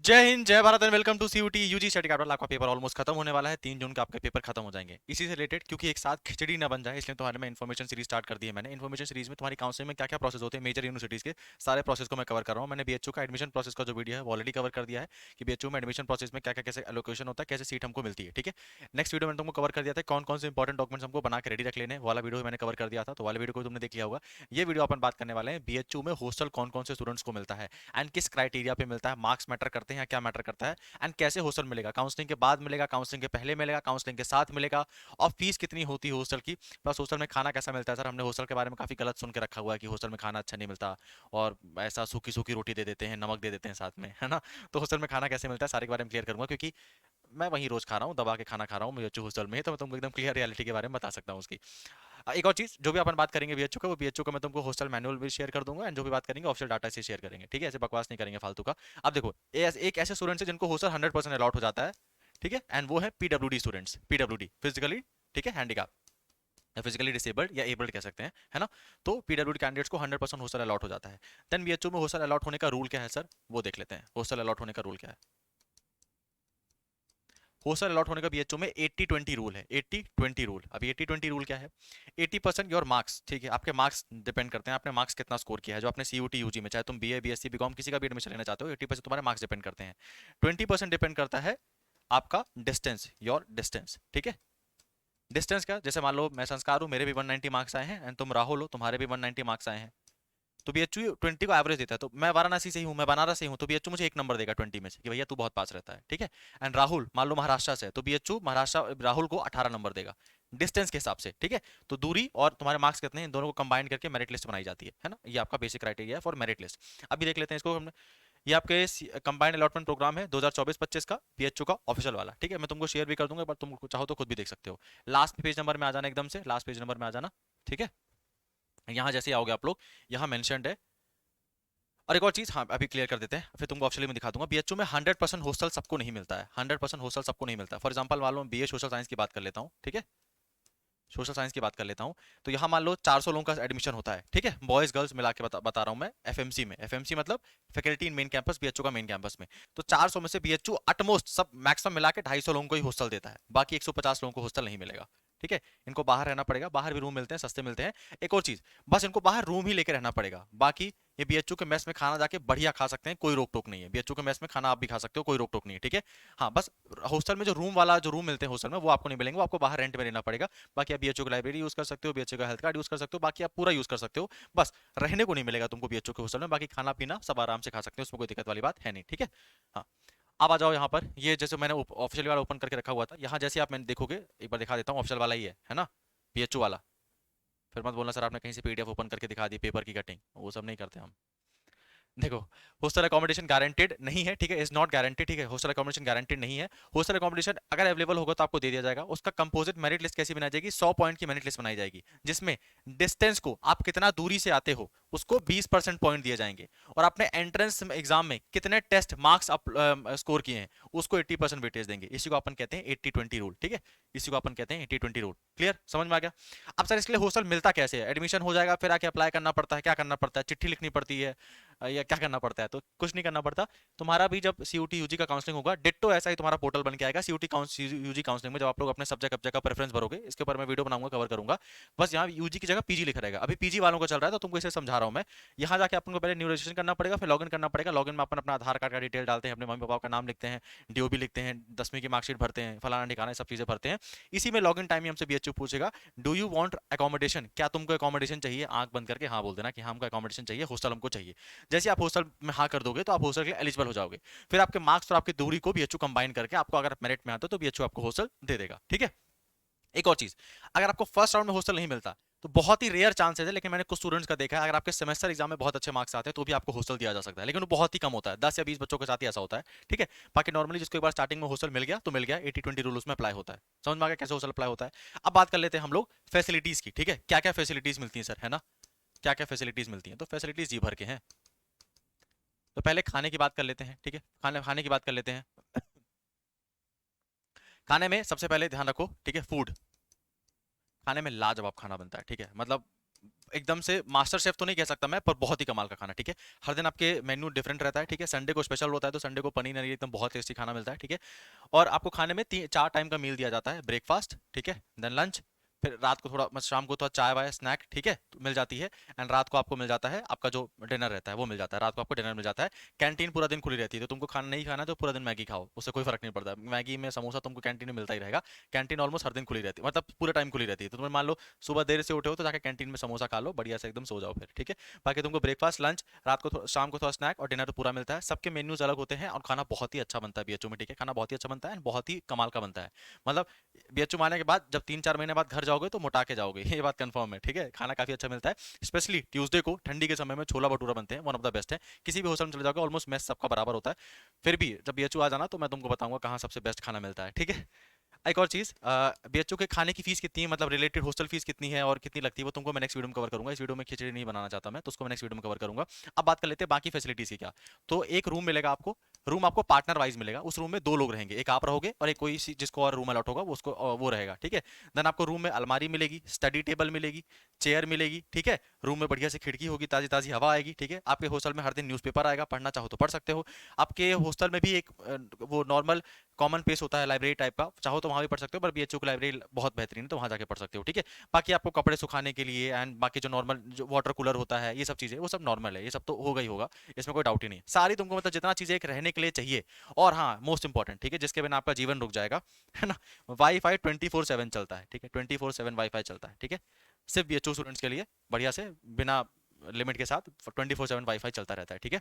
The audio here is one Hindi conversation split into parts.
जय हिंद, जय Bharat and welcome to CUET UG study capital. आपका पेपर ऑलमोस्ट खत्म होने वाला है। 3 जून का आपके पेपर खत्म हो जाएंगे। इसी से रिलेटेड क्योंकि एक साथ खिचड़ी ना बन जाए, इसलिए तुम्हारे में इन्फॉर्मेशन सीरीज स्टार्ट कर दी है मैंने। इन्फॉर्मेशन सीरीज में तुम्हारी काउंसलिंग में क्या क्या प्रोसेस होते हैं मेजर यूनिवर्सिटीज के, सारे प्रोसेस को मैं कवर कर रहा हूँ। मैंने बीएचयू का एडमिशन प्रोसेस का जो वीडियो है वो ऑलरेडी कवर कर दिया है कि बीएचयू में एडमिशन प्रोसेस में क्या क्या कैसे एलोकेशन होता है, कैसे सीट हमको मिलती है। ठीक है, नेक्स्ट वीडियो में तुमको कवर कर दिया था कौन कौन से इंपॉर्टेंट डॉक्यूमेंट्स हमको बना के रेडी रख लेने, वाला वीडियो मैंने कवर कर दिया था, तो वाले वीडियो को तुमने देख लिया होगा। ये वीडियो अपन बात करने वाले हैं बीएचयू में हॉस्टल कौन कौन से स्टूडेंट्स को मिलता है एंड किस क्राइटेरिया पे मिलता है, मार्क्स मैटर करते हैं या क्या मैटर करता है, एंड कैसे हॉस्टल मिलेगा, काउंसलिंग के बाद मिलेगा, काउंसलिंग के पहले मिलेगा, काउंसलिंग के साथ मिलेगा, और फीस कितनी होती है हॉस्टल की, प्लस हॉस्टल में खाना कैसा मिलता है। सर हमने हॉस्टल के बारे में काफी गलत सुन के रखा हुआ है कि हॉस्टल में खाना अच्छा नहीं मिलता और ऐसा सूखी सूखी रोटी दे देते हैं, नमक दे देते हैं साथ में, है ना। तो हॉस्टल में खाना कैसे मिलता है सारे के बारे में क्लियर करूंगा, क्योंकि मैं वहीं रोज खा रहा हूँ, दबा के खाना खा रहा हूँ बीएचयू हॉस्टल में, तो मैं तुमको एकदम क्लियर रियलिटी के बारे में बता सकता हूँ उसकी। एक और चीज जो भी अपन बात करेंगे बीएचयू का, वो बीएचयू का मैं तुमको हॉस्टल मैनुअल भी शेयर कर दूंगा, एंड जो भी बात करेंगे ऑफिशियल डाटा से शेयर करेंगे। ठीक है, ऐसे बकवास नहीं करेंगे फालतू का। अब देखो, एक ऐसे स्टूडेंट्स है जिनको हॉस्टल 100% अलॉट हो जाता है। ठीक है, एंड वो है पीडब्ल्यूडी स्टूडेंट्स, पीडब्ल्यूडी फिजिकली, ठीक है, हैंडीकैप या फिजिकली डिसेबल्ड या एबल्ड कह सकते हैं, है ना। तो पीडब्ल्यूडी कैंडिडेट्स को 100% हॉस्टल अलॉट हो जाता है। देन बीएचयू में हॉस्टल अलॉट होने का रूल क्या है सर, वो देख लेते हैं। हॉस्टल अलॉट होने का रूल क्या है, हॉस्टल अलॉट होने का बीएचयू में 80-20 रूल है। 80-20 रूल, अभी 80-20 रूल क्या है, 80% योर मार्क्स, ठीक है, आपके मार्क्स डिपेंड करते हैं, आपने मार्क्स कितना स्कोर किया है, जो आपने सीयूटी यूजी में, चाहे तुम बीए बीएससी बीकॉम किसी का भी एडमिशन लेना चाहते हो, 80% तुम्हारे मार्क्स डिपेंड करते हैं। 20% डिपेंड करता है आपका डिस्टेंस, योर डिस्टेंस। ठीक है, डिस्टेंस का, जैसे मान लो मैं संस्कार हूँ, मेरे भी 190 मार्क्स आए हैं, एंड तुम राहुल हो, तुम्हारे भी 190 मार्क्स आए हैं, तो बीएचयू 20 को एवरेज देता है। तो मैं वाराणसी से ही हूँ, मैं बनारस से ही हूँ, तो बीएचयू मुझे 1 नंबर देगा 20 में से कि भैया तू बहुत पास रहता है। ठीक है, एंड राहुल मान लो महाराष्ट्र से है, तो बीएचयू महाराष्ट्र राहुल को 18 नंबर देगा डिस्टेंस के हिसाब से। ठीक है, तो दूरी और तुम्हारे मार्क्स कितने हैं, इन दोनों को कंबाइन करके मेरिट लिस्ट बनाई जाती है ना। ये आपका बेसिक क्राइटेरिया है फॉर मेरिट लिस्ट। अभी देख लेते हैं इसको हमने। ये आपके कंबाइंड अलॉटमेंट प्रोग्राम है 2024-25 का, बीएचयू का ऑफिशियल वाला। ठीक है, मैं तुमको शेयर भी कर दूंगा, बट तुम चाहो तो खुद भी देख सकते हो। लास्ट पेज नंबर में आ जाना, एकदम से लास्ट पेज नंबर में आ जाना। ठीक है, यहाँ जैसे आओगे आप लोग, यहाँ मेंशन्ड है। और एक और चीज, हाँ अभी क्लियर कर देते हैं, फिर तुमको ऑप्शनली में दिखा दूंगा। बीएचयू में 100% हॉस्टल सबको नहीं मिलता है, 100% हॉस्टल सबको नहीं मिलता है। फॉर एग्जांपल मान लो बीए सोशल साइंस की बात कर लेता हूँ, ठीक है, सोशल साइंस की बात कर लेता हूँ। तो यहाँ मान लो 400 लोगों का एडमिशन होता है, ठीक है, बॉयज गर्ल्स मिला के बता रहा हूँ मैं। एफएमसी में, एफएमसी मतलब faculty in main campus, BHU का मेन कैंपस में, तो 400 में से बीएचयू अटमोस्ट सब मैक्सिमम मिला के 250 लोगों को ही हॉस्टल देता है, बाकी 150 लोगों को हॉस्टल नहीं मिलेगा। ठीक है, इनको बाहर रहना पड़ेगा, बाहर भी रूम मिलते हैं, सस्ते मिलते हैं। एक और चीज, बस इनको बाहर रूम ही लेके रहना पड़ेगा, बाकी ये बीएचयू के मेस में खाना जाके बढ़िया खा सकते हैं, कोई रोक टोक नहीं है। बीएचयू के मेस में खाना आप भी खा सकते हो, कोई रोक टोक नहीं है। ठीक है, हाँ बस हॉस्टल में जो रूम वाला जो रूम मिलते हैं हॉस्टल में, वो आपको नहीं मिलेंगे, वो आपको बाहर रेंट में लेना पड़ेगा। बाकी आप बीएचयू की लाइब्रेरी यूज कर सकते हो, बीएचयू का हेल्थ कार्ड यूज कर सकते हो, बाकी आप पूरा यूज कर सकते हो। बस रहने को नहीं मिलेगा तुमको बीएचयू के हॉस्टल में, बाकी खाना पीना सब आराम से खा सकते हो, उसमें कोई दिक्कत वाली बात है नहीं। ठीक है, हाँ अब आ जाओ यहाँ पर। ये जैसे मैंने ऑफिशियल वाला ओपन करके रखा हुआ था, यहाँ जैसे आप मैंने देखोगे, एक बार दिखा देता हूँ, ऑफिशियल वाला ही है ना, बीएचयू वाला। फिर मत बोलना सर आपने कहीं से पीडीएफ ओपन करके दिखा दी, पेपर की कटिंग, वो सब नहीं करते हम। देखो, हॉस्टल अकोमोडेशन गारंटेड नहीं है, ठीक है, इज नॉट गारंटेड। ठीक है, हॉस्टल अकोमोडेशन गारंटेड नहीं है। हॉस्टल अकोमोडेशन अगर अवेलेबल होगा तो आपको दे दिया जाएगा। उसका कंपोजिट मेरिट लिस्ट कैसी बनाई जाएगी, 100 पॉइंट की मेरिट लिस्ट बनाई जाएगी, जिसमें डिस्टेंस को, आप कितना दूरी से आते हो, उसको 20% पॉइंट दिए जाएंगे, और अपने एंट्रेंस एग्जाम में कितने टेस्ट मार्क्स आप स्कोर किए हैं, उसको 80% वेटेज देंगे। इसी को अपन कहते हैं 80-20 रूल। ठीक है, इसी को अपन कहते हैं 80-20 रूल। क्लियर, समझ में आ गया। अब सर इसके लिए हॉस्टल मिलता कैसे है, एडमिशन हो जाएगा फिर आके अप्लाई करना पड़ता है, क्या करना पड़ता है, चिट्ठी लिखनी पड़ती है या क्या करना पड़ता है, तो कुछ नहीं करना पड़ता। तुम्हारा भी जब सीयूटी यूजी का काउंसलिंग होगा, डिट्टो ऐसा ही तुम्हारा पोर्टल बन के आएगा सीयूटी यूजी काउंसलिंग में। जब आप लोग अपने सब्जेक्ट ऑब्जेक्ट का प्रेफरेंस भरोगे, इसके ऊपर मैं वीडियो बनाऊंगा, कवर करूंगा। बस यहाँ यूजी की जगह पीजी लिखा रहेगा, अभी पीजी वालों को चल रहा है, तो तुमको इसे समझा रहा हूँ मैं। यहाँ जाके अपन को पहले न्यू रजिस्ट्रेशन करना पड़ेगा, फिर लॉगिन करना पड़ेगा। लॉगिन में अपन अपना आधार कार्ड का डिटेल डालते हैं, अपने मम्मी पापा का नाम लिखते हैं, डीओबी लिखते हैं, 10वीं की मार्कशीट भरते हैं, फलाना ठिकाना सब चीजें भरते हैं। इसी में लॉगिन टाइम ही हमसे बीएचयू पूछेगा, डू यू वांट अकोमोडेशन, क्या तुमको अकोमोडेशन चाहिए, आंख बंद करके हाँ बोल देना कि हाँ हमको अकोमोडेशन चाहिए, हॉस्टल हमको चाहिए। जैसे आप हॉस्टल में हाँ कर दोगे तो आप हॉस्टल के लिए एलिजिबल हो जाओगे। फिर आपके मार्क्स और आपकी दूरी को बीएचयू कंबाइन करके आपको, अगर मेरिट में आता है तो बीएचयू आपको हॉस्टल दे देगा। ठीक है, एक और चीज, अगर आपको फर्स्ट राउंड में हॉस्टल नहीं मिलता, तो बहुत ही रेयर चांसेस है, लेकिन मैंने कुछ स्टूडेंट्स का देखा है, अगर आपके सेमेस्टर एग्जाम में बहुत अच्छे मार्क्स आते हैं तो भी आपको हॉस्टल दिया जा सकता है, लेकिन वो बहुत ही कम होता है, 10 या 20 बच्चों के साथ ही ऐसा होता है। ठीक है, बाकी नॉर्मली जिसको एक बार स्टार्टिंग में हॉस्टल मिल गया तो मिल गया, 80-20 रूल उसमें अप्लाई होता है। समझ में आ गया कैसे हॉस्टल अप्लाई होता है। अब बात कर लेते हैं हम लोग फैसिलिटीज की। ठीक है, क्या क्या फैसिलिटीज मिलती है सर, है ना, क्या क्या फैसिलिटीज मिलती है, तो फैसिलिटीज जी भर के हैं। तो पहले खाने की बात कर लेते हैं। ठीक है, खाने खाने की बात कर लेते हैं। खाने में सबसे पहले ध्यान रखो, ठीक है, फूड, खाने में लाजवाब खाना बनता है। ठीक है, मतलब एकदम से मास्टर शेफ तो नहीं कह सकता मैं, पर बहुत ही कमाल का खाना, ठीक है। हर दिन आपके मेन्यू डिफरेंट रहता है, ठीक है। संडे को स्पेशल होता है, तो संडे को पनीर नरी एकदम बहुत टेस्टी खाना मिलता है, ठीक है। और आपको खाने में 4 टाइम का मील दिया जाता है, ब्रेकफास्ट, ठीक है, देन लंच, फिर रात को थोड़ा मतलब शाम को थोड़ा चाय वाय स्नैक, ठीक है, तो मिल जाती है। एंड रात को आपको मिल जाता है आपका जो डिनर रहता है वो मिल जाता है, रात को आपको डिनर मिल जाता है। कैंटीन पूरा दिन खुली रहती है, तो तुमको खाना नहीं खाना है तो पूरा दिन मैगी खाओ, उससे कोई फर्क नहीं पड़ता। मैगी में समोसा तुमको कैंटीन में मिलता ही रहेगा। कैंटीन ऑलमोस्ट हर दिन खुली रहती है, मतलब पूरे टाइम खुली रहती है। तो तुम्हें मान लो सुबह देर से उठे हो तो जाके कैंटीन में समोसा खा लो, बढ़िया से एकदम सो जाओ फिर, ठीक है। बाकी तुमको ब्रेकफास्ट लंच, रात को शाम को थोड़ा स्नैक और डिनर तो पूरा मिलता है। सबके मेन्यूज अलग होते हैं और खाना बहुत ही अच्छा बनता है बीएचयू में, ठीक है। खाना बहुत ही अच्छा बनता है, बहुत ही कमाल का बनता है। मतलब बीएचयू में आने के बाद जब 3-4 महीने बाद घर जाओगे तो मोटा के जाओगे, ये बात कंफर्म है, ठीक है। खाना काफी अच्छा मिलता है। स्पेशली ट्यूसडे को ठंडी के समय में छोला भटूरा बनते हैं, वन ऑफ द बेस्ट है। किसी भी होटल में चले जाओगे ऑलमोस्ट मेस सबका बराबर होता है। फिर भी जब बीएचयू आ जाना तो मैं तुमको बताऊंगा कहाँ सबसे बेस्ट खाना मिलता है, ठीक है। एक और चीज, बीएचयू के खाने की फीस कितनी है, मतलब रिलेटेड हॉस्टल फीस कितनी है और कितनी लगती है, वो तुमको मैं नेक्स्ट वीडियो में कवर करूंगा। इस वीडियो में खिचड़ी नहीं बनाना चाहता मैं, तो उसको मैं नेक्स्ट वीडियो में कवर करूंगा। अब बात कर लेते हैं बाकी फैसिलिटीज की क्या। तो एक रूम मिलेगा आपको, रूम आपको पार्टनर वाइज मिलेगा। उस रूम में 2 लोग रहेंगे, एक आप रहोगे और एक कोई जिसको और रूम अलॉट होगा वो उसको वो रहेगा, ठीक है। देन आपको रूम में अलमारी मिलेगी, स्टडी टेबल मिलेगी, चेयर मिलेगी, ठीक है। रूम में बढ़िया से खिड़की होगी, ताजी ताजी हवा आएगी, ठीक है। आपके हॉस्टल में हर दिन न्यूज़पेपर आएगा, पढ़ना चाहो तो पढ़ सकते हो। आपके हॉस्टल में भी एक वो नॉर्मल कॉमन पेस होता है लाइब्रेरी टाइप का, चाहो तो वहां भी पढ़ सकते हो, पर बीएचयू की लाइब्रेरी बहुत बेहतरीन है तो वहां जाके पढ़ सकते हो, ठीक है। बाकी आपको कपड़े सुखाने के लिए एंड बाकी जो नॉर्मल जो वाटर कूलर होता है, ये सब चीजें वो सब नॉर्मल है, ये सब तो होगा ही होगा, इसमें कोई डाउट ही नहीं है। सारी तुमको मतलब जितना चीजें एक रहने के लिए चाहिए। और हाँ, मोस्ट इंपॉर्टेंट, ठीक है, जिसके बिना आपका जीवन रुक जाएगा, है ना, वाईफाई 24/7 चलता है, ठीक है। 24/7 वाईफाई चलता है, ठीक है। सिर्फ बीएचयू स्टूडेंट्स के लिए बढ़िया से बिना लिमिट के साथ 24/7 वाईफाई चलता रहता है, ठीक है।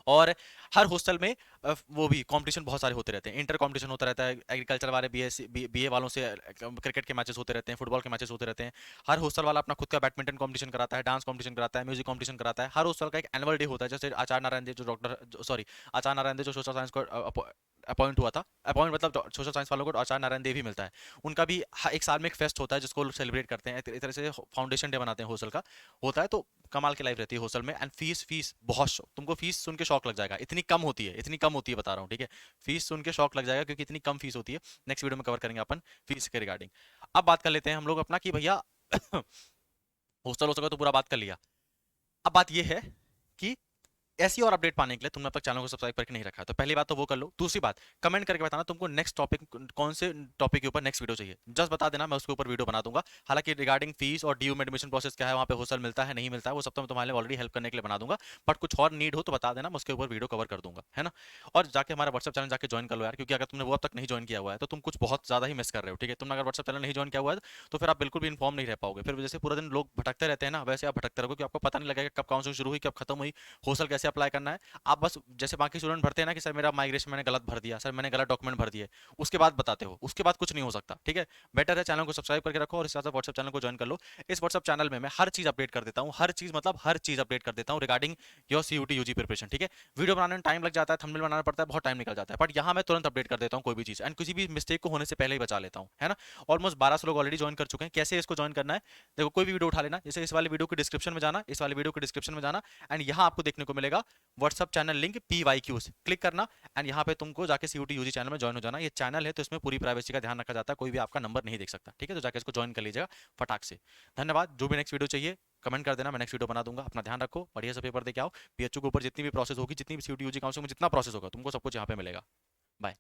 और हर हॉस्टल में वो भी कंपटीशन बहुत सारे होते रहते हैं, इंटर कंपटीशन होता रहता है। एग्रीकल्चर वाले बीएससी बीए वालों से क्रिकेट के मैचेस होते रहते हैं, फुटबॉल के मैचेस होते रहते हैं। हर हॉस्टल वाला अपना खुद का बैडमिंटन कंपटीशन कराता है, डांस कंपटीशन कराता है, म्यूजिक कंपटीशन कराता है। हर हॉस्टल का एक एनुअल डे होता है, जैसे आचार्य नारायण देव जो डॉक्टर सॉरी आचार्य नारायण देव जो सोशल साइंस को अपॉइंट हुआ था, अपॉइंट मतलब सोशल साइंस वालों को आचार्य नारायण देव ही मिलता है। उनका भी एक साल में एक फेस्ट होता है जिसको सेलिब्रेट करते हैं, इस तरह से फाउंडेशन डे बनाते हैं हॉस्टल का होता है। तो कमाल की लाइफ रहती है हॉस्टल में। एंड फीस बहुत तुमको फीस सुन के शौक लग जाएगा, इतनी कम होती है, इतनी कम होती है बता रहा हूँ, ठीक है। फीस सुन के शौक लग जाएगा क्योंकि इतनी कम फीस होती है। नेक्स्ट वीडियो में कवर करेंगे अपन फीस के रिगार्डिंग। अब बात कर लेते हैं हम लोग अपना कि भैया हॉस्टल हो सका तो पूरा बात कर लिया। अब बात ये है कि ऐसी और अपडेट पाने के लिए तुमने अब तक चैनल को सब्सक्राइब करके नहीं रखा है तो पहली बात तो वो कर लो। दूसरी बात, कमेंट करके बताना तुमको नेक्स्ट टॉपिक कौन से टॉपिक के ऊपर नेक्स्ट वीडियो चाहिए, जस्ट बता देना, मैं उसके ऊपर वीडियो बना दूंगा। हालांकि रिगार्डिंग फीस और डीयू में एडमिशन प्रोसेस क्या है, वहाँ पे हॉस्टल मिलता है नहीं मिलता है, वो सब तो मैं तुम्हारे लिए ऑलरेडी हेल्प करने के लिए बना दूंगा। बट कुछ और नीड हो तो बता देना, मैं उसके ऊपर वीडियो कवर कर दूंगा, है ना। और जाके हमारा व्हाट्सअप चैनल जाके ज्वाइन कर लो यार, क्योंकि अगर तुमने वो अब तक नहीं ज्वाइन किया हुआ है तो तुम कुछ बहुत ज्यादा ही मिस कर रहे हो, ठीक है। तुमने अगर व्हाट्सअप चैनल नहीं ज्वाइन किया हुआ है तो फिर आप बिल्कुल भी इन्फॉर्म नहीं रह पाओगे। फिर जैसे पूरा दिन लोग भटकते रहते हैं ना, वैसे आप भटकते रहोगे कि आपको पता नहीं लगेगा कब काउंसलिंग शुरू हुई कब खत्म हुई, हॉस्टल कैसे अप्लाई करना है। आप बस जैसे बाकी स्टूडेंट भरते हैं ना कि सर मेरा माइग्रेशन मैंने गलत भर दिया, सर मैंने गलत डॉक्यूमेंट भर दिए, उसके बाद बताते हो, उसके बाद कुछ नहीं हो सकता, ठीक है। बेटर है चैनल को सब्सक्राइब करके रखो और इसके साथ व्हाट्सएप चैनल को ज्वाइन कर लो। इस व्हाट्सएप चैनल में मैं हर चीज अपडेट कर देता हूँ, हर चीज मतलब हर चीज अपडेट कर देता हूँ regarding your CUET UG preparation, ठीक है। वीडियो बनाने में टाइम लग जाता है, थंबनेल बनाना पड़ता है, बहुत टाइम निकल जाता है, बट यहाँ मैं तुरंत अपडेट कर देता हूँ कोई भी चीज एंड किसी भी मिस्टेक को होने से पहले ही बचा लेता हूँ, है ना। ऑलमोस्ट 1200 लोग ऑलरेडी ज्वाइन कर चुके हैं। कैसे इसको ज्वाइन करना है, देखो कोई भी वीडियो उठा लेना, जैसे इस वाले वीडियो के डिस्क्रिप्शन में जाना, इस वाले वीडियो के डिस्क्रिप्शन में जाना एंड यहाँ आपको देखने को मिलेगा WhatsApp channel link PYQs, click करना एंड यहाँ पे तुमको जाके सीयूटी यूजी चैनल में ज्वाइन हो जाना। ये चैनल है तो इसमें पूरी प्राइवेसी का ध्यान रखा जाता है, कोई भी आपका नंबर नहीं देख सकता, ठीक है। तो जाके इसको ज्वाइन कर लीजिएगा फटाक से। धन्यवाद। जो भी नेक्स्ट वीडियो चाहिए कमेंट कर देना, मैं नेक्स्ट वीडियो बना दूंगा। अपना ध्यान रखो, बढ़िया से पेपर दे के आओ। पीएचयू के ऊपर जितनी भी प्रोसेस होगी, जितनी भी सीयूटी यूजी काउंसिल में जितना प्रोसेस होगा तुमको सब कुछ यहाँ पे मिलेगा। बाय।